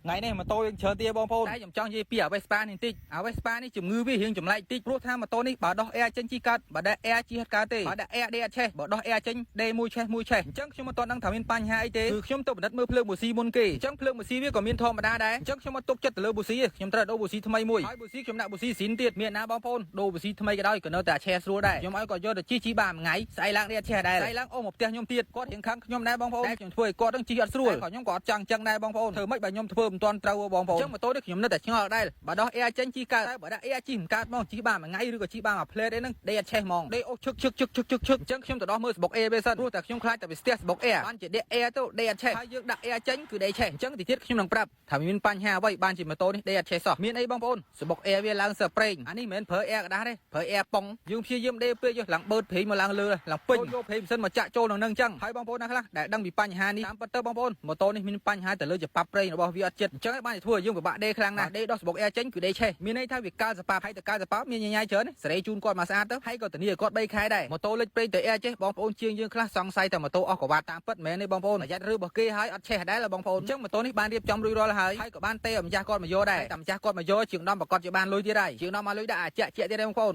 ngày này mà tôi chờ tia bom phôn đấy trong dây pia Vespa này tích Vespa này chùm ngư với hiện chùm lại tích pro tham mà tôi này bảo đo e chân chi cắt bảo đã e chi hết cá tê bảo đã e đe che bảo đo e chân đe mui che chắc chúng mà tôi đang thảo miên pan hai tê từ chúng tôi đất mưa phơi bù xi môn kì chắc phơi bù xi với còn miên thom mà đa đấy chắc chúng mà tục chất từ lơ bù xi chúng ta đâu bù xi tham mây mùi bù xi chúng đã bù xi xín tiệt miền na bom phôn đồ bù xi tham mây cái đó còn nơi ta che xua đây chúng ấy còn do được chi bàn ngày sai lang đe che đây sai lang ôm một tia nhom tiệt có hiện kháng nhom đá bom phôn chúng tôi có đang chi ở xua còn nhóm có chẳng đai bom phôn thử mấy bài nhom thơm toàn trâu bom phôn chắc mà tôi được nhóm nơi ta chưa đây bảo đó e chân chi cắt bảo đã e chi cắt mong chi bàn mà ngay rồi chi bàn mà play đấy nâng đe che mong đe ô chức chắc chúng từ đó mới bọc e bê sânรู้แต่ខ្ញុំខ្លាចតែវាស្ទះបកអែបានជាដេកអែទៅដេកអត់ឆេះហើយយើងដាក់អែចេញគឺដេកឆេះអញ្ចឹងទីទៀតខ្ញុំនឹងប្រាប់ថាមានបញ្ហាអ្វីបានជាម៉ូតូនេះដេកអត់ឆេះសោះមានអីបងប្អូនសបកអែវាឡើងសើប្រេងអានេះមិនមែនប្រើអែกระดาษទេប្រើអែប៉ុងយើងព្យាយាមដេកពេកឡើងបឺតព្រេងមកឡើងលើឡើងពេញយកព្រេងមិនសិនមកចាក់ចូលនឹងអញ្ចឹងហើយបងប្អូនណាខ្លះដែលដឹងពីបញ្ហានេះតាមពិតទៅបងប្អូនម៉ូតូនេះមានបញ្ហាទៅលើច្បាប់ប្រេងរបស់វាអត់ចិត្តអញ្ចឹងបានធ្វើឲ្យយើងពិបាកដេកខ្លាំងណាស់ដេកដោះសបកអែចេញគឺដេកឆេះមានន័យថាវាកើសប៉ាប់ហើយទៅកើសប៉ាប់មានញញ៉ៃច្រើនសេរីជូនគាត់មកស្អាតទៅហើយក៏ធានាឲ្យគាត់3ខែដែរម៉ូតូលេចប្រេងទៅអែចេះបងប្អូនជាងយើងខ្លះសង្ស័យតែម៉ូតូអស់កវ៉ាត់តាមពិតមែនទេបងប្អូនប្រយ័ត្នឬរបស់គេហើយអត់ឆេះដែរបងប្អូនអញ្ចឹងម៉ូតូនេះបានរៀបចំរួចរាល់ហើយក៏បានទេឲ្យម្ចាស់គាត់មកយកដែរតែម្ចាស់គាត់មកយកជាងដំប្រកាសជាបានលុយទៀតហើយជាងដំមកលុយដាក់អាចាក់ទៀតដែរបងប្អូន